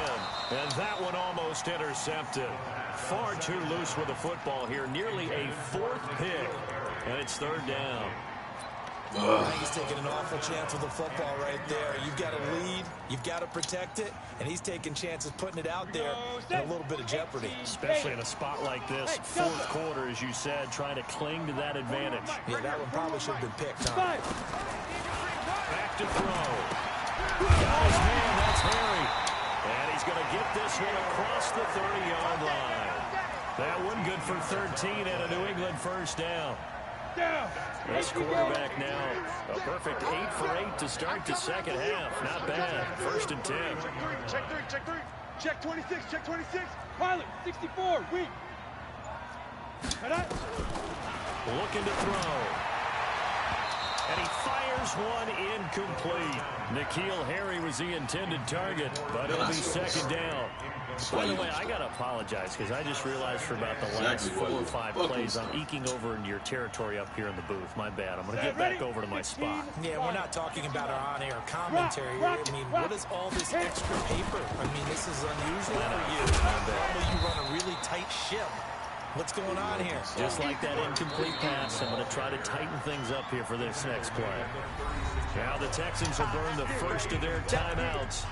And that one almost intercepted. Far too loose with the football here. Nearly a 4th pick, and it's 3rd down. I think he's taking an awful chance with the football right there. You've got to lead, you've got to protect it, and he's taking chances putting it out there in a little bit of jeopardy. Especially in a spot like this, 4th quarter, as you said, trying to cling to that advantage. Yeah, that one probably should have been picked, huh? Back to throw. Got his man, that's Harry. And he's going to get this one across the 30-yard line. That one good for 13 and a New England first down. This quarterback now, a perfect 8 for 8 to start the second half. Not bad. 1st and 10. Check 3, check 3. Check 26, check 26. Pilot, 64, weak. Looking to throw. And he fires one incomplete. N'Keal Harry was the intended target, but it'll be 2nd down. By the way, I got to apologize because I just realized for about the last 4 or 5 plays, I'm eking over into your territory up here in the booth. My bad. I'm going to get back over to my spot. Yeah, we're not talking about our on-air commentary here. I mean, what is all this extra paper? I mean, this is unusual for you. Normally you run a really tight ship. What's going on here? Just like that incomplete pass, I'm going to try to tighten things up here for this next play. Now the Texans will burn the first of their timeouts.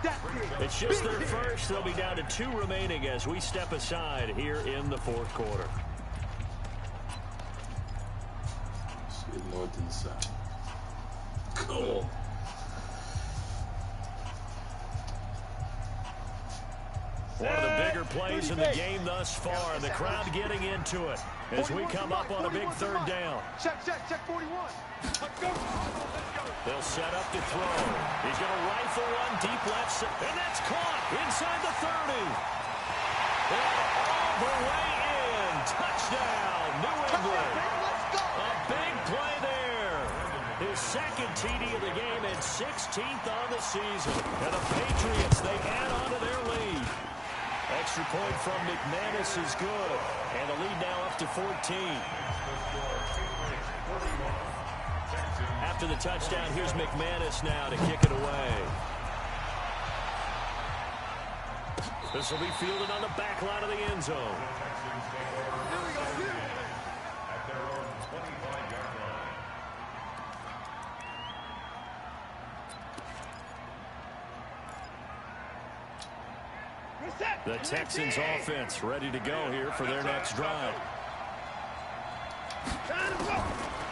It's just their first. They'll be down to 2 remaining as we step aside here in the 4th quarter. North and south. Cool. One of the bigger plays in the game thus far. The crowd getting into it as we come up on a big 3rd down. Check 41. Let's go. They'll set up to throw. He's going to rifle one deep left, and that's caught inside the 30. And all the way in. Touchdown, New England. A big play there. His 2nd TD of the game and 16th on the season. And the Patriots, they add on to their lead. Extra point from McManus is good. And the lead now up to 14. After the touchdown, here's McManus now to kick it away. This will be fielded on the back line of the end zone. The Texans offense ready to go here for their next drive.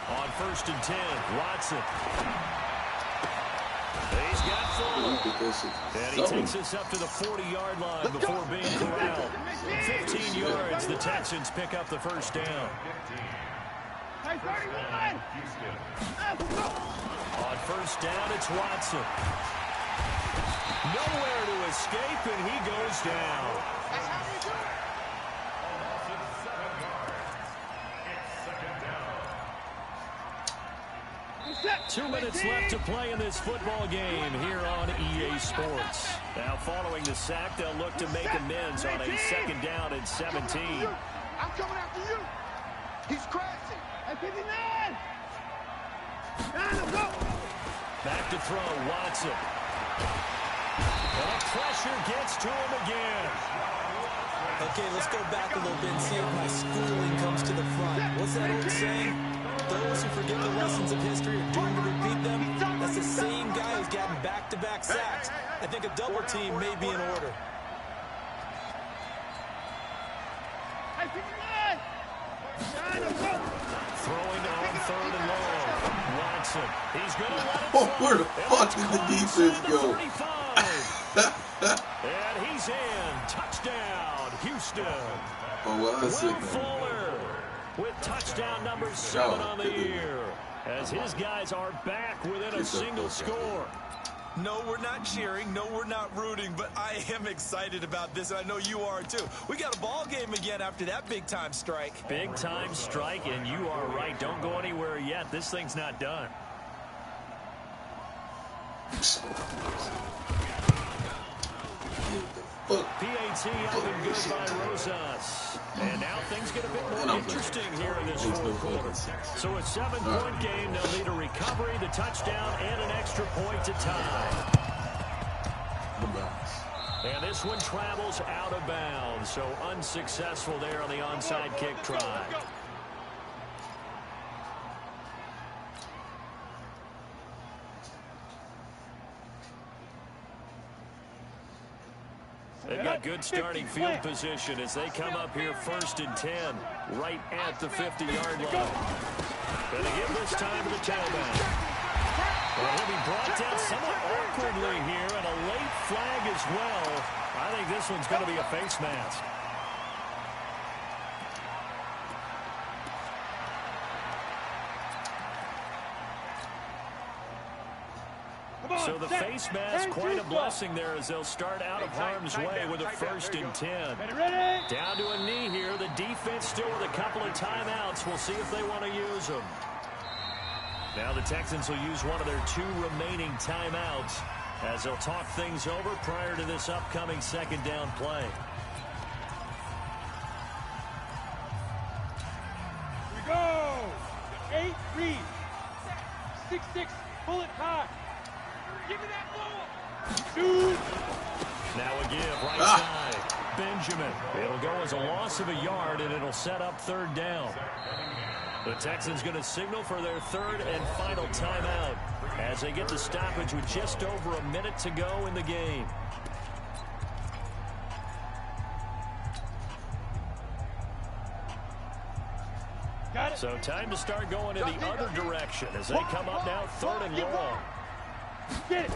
On 1st and 10, Watson. He's got Fuller. And he takes us up to the 40-yard line before being corralled. 15 yards, the Texans pick up the first down. On 1st down, it's Watson. Nowhere to escape, and he goes down. 2 minutes left to play in this football game here on EA Sports. Now, following the sack, they'll look to make amends on a 2nd down and 17. I'm coming after you. He's crashing. At 59. Back to throw, Watson. And the pressure gets to him again. Okay, let's go back a little bit and see if my schooling comes to the front. What's that old saying? Those who forget the lessons of history are doomed to repeat them. That's the same guy who's gotten back-to-back sacks. I think a double team may be in order. Throwing on 3rd and long. Watson. He's going to let it Oh, where the fuck did the defense go? And he's in. Touchdown, Houston. Oh, well, I said Will Fuller with touchdown number 7 on the year, as his guys are back within a single score. No, we're not cheering. No, we're not rooting, but I am excited about this, and I know you are too. We got a ball game again after that big-time strike. Big-time strike, and you are right. Don't go anywhere yet. This thing's not done. PAT up and good by Rosas. And now things get a bit more interesting here in this fourth quarter. So a 7-point game. They'll need a recovery, the touchdown, and an extra point to tie. And this one travels out of bounds. So unsuccessful there on the onside kick try. They've got good starting field position as they come up here 1st and 10, right at the 50-yard line. Going to give this time to the tailback. Well, he'll be brought down somewhat awkwardly here, and a late flag as well. I think this one's going to be a face mask. So the face mask, quite a blessing there as they'll start out of harm's way with a 1st and 10. Down to a knee here. The defense still with a couple of timeouts. We'll see if they want to use them. Now the Texans will use one of their 2 remaining timeouts as they'll talk things over prior to this upcoming 2nd down play. Here we go. 8 read. 6-6. Pull it high. Give me that ball. Now a give right side. Benjamin. It'll go as a loss of a yard, and it'll set up 3rd down. The Texans going to signal for their 3rd and final timeout as they get the stoppage with just over a minute to go in the game. So time to start going in the other direction as they come up now 3rd and long. Get it.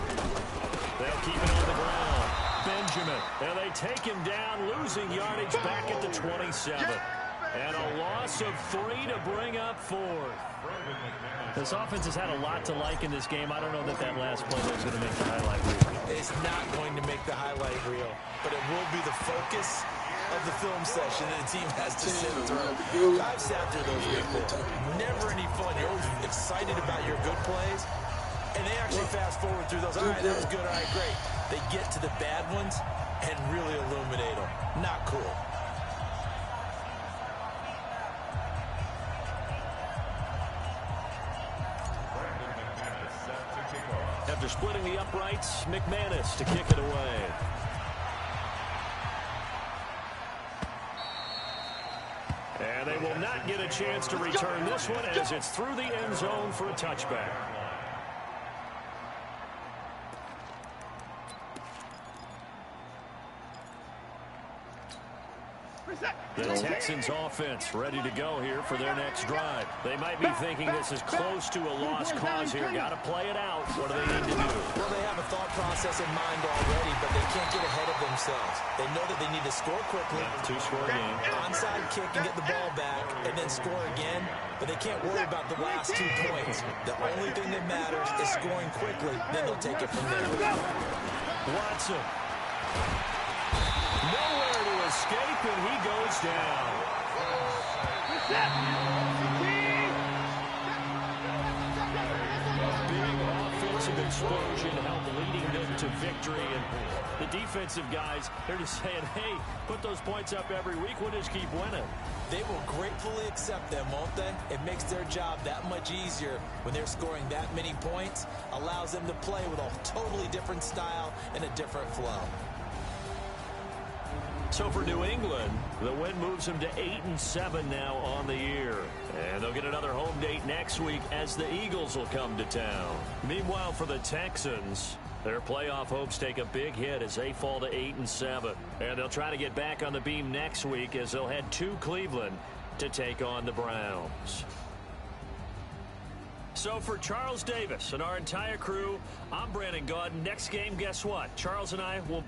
They'll keep it on the ground. Benjamin. And they take him down, losing yardage back at the 27. And a loss of 3 to bring up 4th. This offense has had a lot to like in this game. I don't know that that last play is going to make the highlight reel. It's not going to make the highlight reel, but it will be the focus of the film session that the team has to sit through. I've sat through those before. Never any fun. You're always excited about your good plays. And they actually fast forward through those. All right, that was good. All right, great. They get to the bad ones and really illuminate them. Not cool. After splitting the uprights, McManus to kick it away. And they will not get a chance to return this one as it's through the end zone for a touchback. The Texans offense ready to go here for their next drive. They might be thinking this is close to a lost cause here. Got to play it out. What do they need to do? Well, they have a thought process in mind already, but they can't get ahead of themselves. They know that they need to score quickly. 2-score game. Onside kick and get the ball back and then score again, but they can't worry about the last 2 points. The only thing that matters is scoring quickly. Then they'll take it from there. Watson. Nowhere to escape, and he goes down. Big offensive explosion helped leading them to victory. And the defensive guys, they're just saying, hey, put those points up every week. We'll just keep winning. They will gratefully accept them, won't they? It makes their job that much easier when they're scoring that many points. Allows them to play with a totally different style and a different flow. So for New England, the win moves them to 8-7 now on the year. And they'll get another home date next week as the Eagles will come to town. Meanwhile, for the Texans, Their playoff hopes take a big hit as they fall to 8-7. And they'll try to get back on the beam next week as they'll head to Cleveland to take on the Browns. So for Charles Davis and our entire crew, I'm Brandon Gaudin. Next game, guess what? Charles and I will